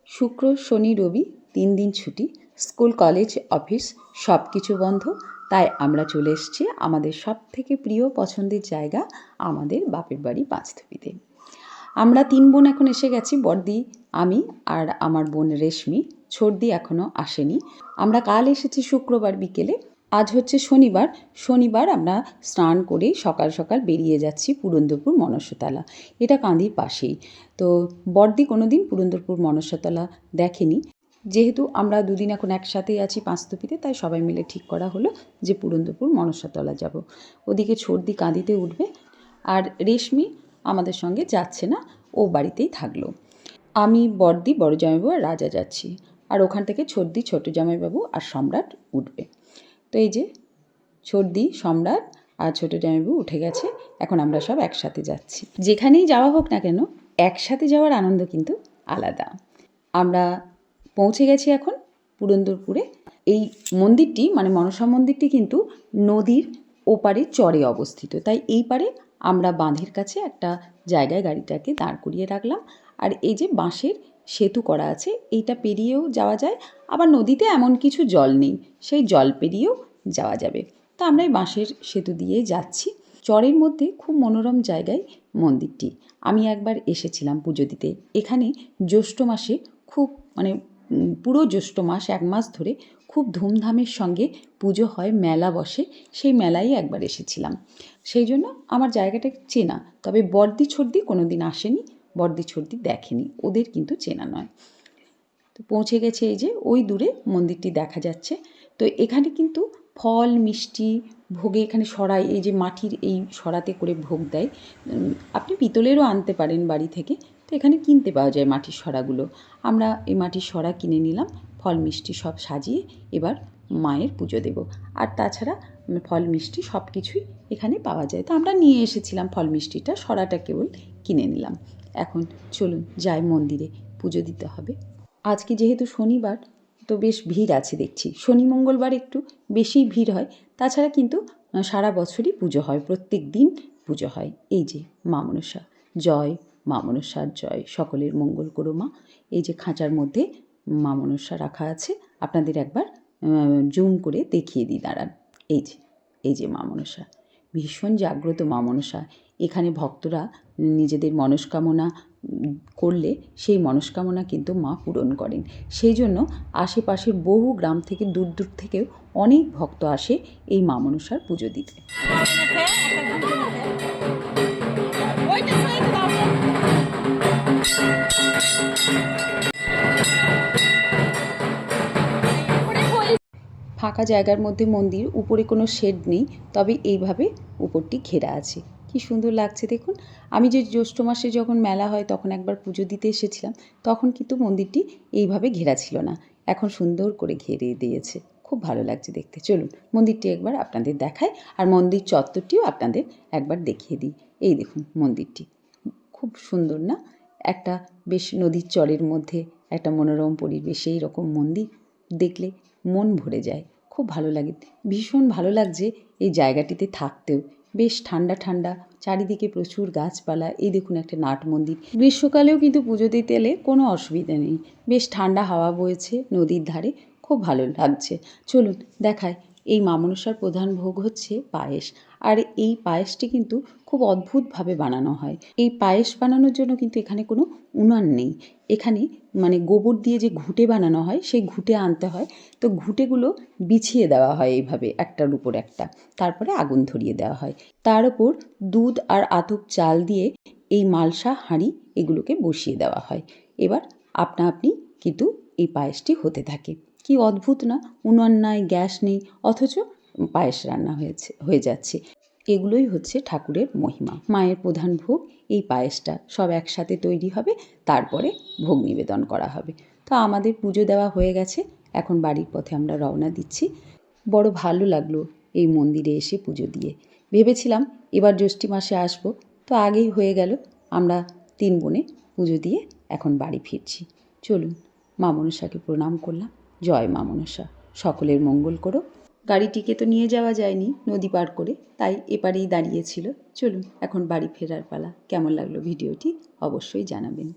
শুক্র শনি রবি 3 দিন ছুটি, স্কুল কলেজ অফিস সব কিছু বন্ধ। তাই আমরা চলে এসেছি আমাদের সব থেকে প্রিয় পছন্দের জায়গা, আমাদের বাপের বাড়ি পাঁচথুপিতে। আমরা 3 বোন এখন এসে গেছি, বড়দি, আমি আর আমার বোন রেশমি। ছোটদি এখনও আসেনি। আমরা কাল এসেছি শুক্রবার বিকেলে, আজ হচ্ছে শনিবার। শনিবার আমরা স্নান করে সকাল সকাল বেরিয়ে যাচ্ছি পুরন্দরপুর মনসাতলা। এটা কাঁদির পাশেই। তো বড়দি কোনো দিন পুরন্দরপুর মনসাতলা দেখেনি। যেহেতু আমরা দুদিন এখন একসাথেই আছি পাঁচথুপিতে, তাই সবাই মিলে ঠিক করা হলো যে পুরন্দরপুর মনসাতলা যাব। ওদিকে ছোটদি কাঁদিতে উঠবে, আর রেশমি আমাদের সঙ্গে যাচ্ছে না, ও বাড়িতেই থাকলো। আমি, বড়দি, বড় জামাইবাবু আর রাজা যাচ্ছি, আর ওখান থেকে ছোটদি, ছোট জামাইবাবু আর সম্রাট উঠবে। তো এই যে ছোটদি, সম্রাট আর ছোট জামাইবাবু উঠে গেছে। এখন আমরা সব একসাথে যাচ্ছি। যেখানেই যাওয়া হোক না কেন, একসাথে যাওয়ার আনন্দ কিন্তু আলাদা। আমরা পৌঁছে গেছি এখন পুরন্দরপুরে। এই মন্দিরটি মানে মনসা মন্দিরটি কিন্তু নদীর ওপারে চরে অবস্থিত, তাই এই পারে আমরা বাঁধের কাছে একটা জায়গায় গাড়িটাকে দাঁড় করিয়ে রাখলাম। আর এই যে বাঁশের সেতু করা আছে, এইটা পেরিয়েও যাওয়া যায়, আবার নদীতে এমন কিছু জল নেই, সেই জল পেরিয়েও যাওয়া যাবে। তা আমরা এই বাঁশের সেতু দিয়েই যাচ্ছি। চরের মধ্যে খুব মনোরম জায়গায় মন্দিরটি। আমি একবার এসেছিলাম পুজো দিতে। এখানে জ্যৈষ্ঠ মাসে খুব মানে পুরো জ্যৈষ্ঠ মাস 1 মাস ধরে খুব ধুমধামের সঙ্গে পুজো হয়, মেলা বসে। সেই মেলায় একবার এসেছিলাম, সেই জন্য আমার জায়গাটা চেনা। তবে বড়দি ছোটদি কোনো দিন আসেনি, বড়দি ছোটদি দেখেনি, ওদের কিন্তু চেনা নয়। তো পৌঁছে গেছে, এই যে ওই দূরে মন্দিরটি দেখা যাচ্ছে। তো এখানে কিন্তু ফল মিষ্টি ভোগে এখানে সরাই, এই যে মাটির এই সরাতে করে ভোগ দেয়। আপনি পিতলেরও আনতে পারেন বাড়ি থেকে, তো এখানে কিনতে পাওয়া যায় মাটির সরাগুলো। আমরা এই মাটির সরা কিনে নিলাম, ফল মিষ্টি সব সাজিয়ে এবার মায়ের পুজো দেব। আর তাছাড়া ফল মিষ্টি সব কিছুই এখানে পাওয়া যায়, তো আমরা নিয়ে এসেছিলাম ফল মিষ্টিটা, সরাটা কেবল কিনে নিলাম। এখন চলুন যাই মন্দিরে, পুজো দিতে হবে। আজকে যেহেতু শনিবার, তো বেশ ভিড় আছে দেখছি। শনি মঙ্গলবার একটু বেশিই ভিড় হয়, তাছাড়া কিন্তু সারা বছরই পুজো হয়, প্রত্যেক দিন পুজো হয়। এই যে মা মনসা, জয় মা মনসার জয়, সকলের মঙ্গল করো মা। এই যে খাঁচার মধ্যে মা মনসা রাখা আছে, আপনাদের একবার জুম করে দেখিয়ে দিই, দাঁড়ান। এই যে মা মনসা, ভীষণ জাগ্রত মা মনসা। এখানে ভক্তরা নিজেদের মনস্কামনা করলে সেই মনস্কামনা কিন্তু মা পূরণ করেন। সেই জন্য আশেপাশের বহু গ্রাম থেকে, দূর দূর থেকেও অনেক ভক্ত আসে এই মা মনসার পুজো দিতে। ফাঁকা জায়গার মধ্যে মন্দির, উপরে কোনো শেড নেই, তবে এইভাবে উপরটি ঘেরা আছে। কি সুন্দর লাগছে দেখুন। আমি যে জ্যৈষ্ঠ মাসে যখন মেলা হয় তখন একবার পুজো দিতে এসেছিলাম, তখন কিন্তু মন্দিরটি এইভাবে ঘেরা ছিল না, এখন সুন্দর করে ঘিরে দিয়েছে, খুব ভালো লাগছে দেখতে। চলুন মন্দিরটি একবার আপনাদের দেখাই, আর মন্দির চত্বরটিও আপনাদের একবার দেখিয়ে দিই। এই দেখুন মন্দিরটি খুব সুন্দর না? একটা বেশ নদীর চরের মধ্যে একটা মনোরম পরিবেশে এইরকম মন্দির দেখলে মন ভরে যায়, খুব ভালো লাগে। ভীষণ ভালো লাগছে এই জায়গাটিতে থাকতেও, বেশ ঠান্ডা ঠান্ডা, চারিদিকে প্রচুর গাছপালা। এই দেখুন একটা নাট মন্দির। গ্রীষ্মকালেও কিন্তু পুজো দিতে এলে কোনো অসুবিধা নেই, বেশ ঠান্ডা হাওয়া বইছে নদীর ধারে, খুব ভালো লাগছে। চলুন দেখায়। এই মা মনসার প্রধান ভোগ হচ্ছে পায়েস, আর এই পায়েসটি কিন্তু খুব অদ্ভুতভাবে বানানো হয়। এই পায়েস বানানোর জন্য কিন্তু এখানে কোনো উনান নেই, এখানে মানে গোবর দিয়ে যে ঘুঁটে বানানো হয় সেই ঘুঁটে আনতে হয়। তো ঘুঁটেগুলো বিছিয়ে দেওয়া হয় এইভাবে একটার উপর একটা, তারপরে আগুন ধরিয়ে দেওয়া হয়। তার উপর দুধ আর আতপ চাল দিয়ে এই মালসা হাঁড়ি এগুলোকে বসিয়ে দেওয়া হয়। এবার আপনা আপনি কিন্তু এই পায়েসটি হতে থাকে। কি অদ্ভুত না? উনান নাই, গ্যাস নেই, অথচ পায়েস রান্না হয়ে যাচ্ছে। এগুলোই হচ্ছে ঠাকুরের মহিমা। মায়ের প্রধান ভোগ এই পায়েসটা, সব একসাথে তৈরি হবে, তারপরে ভোগ নিবেদন করা হবে। তো আমাদের পুজো দেওয়া হয়ে গেছে, এখন বাড়ির পথে আমরা রওনা দিচ্ছি। বড় ভালো লাগলো এই মন্দিরে এসে পুজো দিয়ে। ভেবেছিলাম এবার জ্যৈষ্ঠী মাসে আসবো, তো আগেই হয়ে গেল। আমরা 3 বোনে পুজো দিয়ে এখন বাড়ি ফিরছি। চলুন মা মনসাকে প্রণাম করলাম। জয় মা মনসা, সকলের মঙ্গল করো। গাড়িটিকে তো নিয়ে যাওয়া যায়নি নদী পার করে, তাই এপারেই দাঁড়িয়েছিল। চলুন এখন বাড়ি ফেরার পালা। কেমন লাগলো ভিডিওটি অবশ্যই জানাবেন।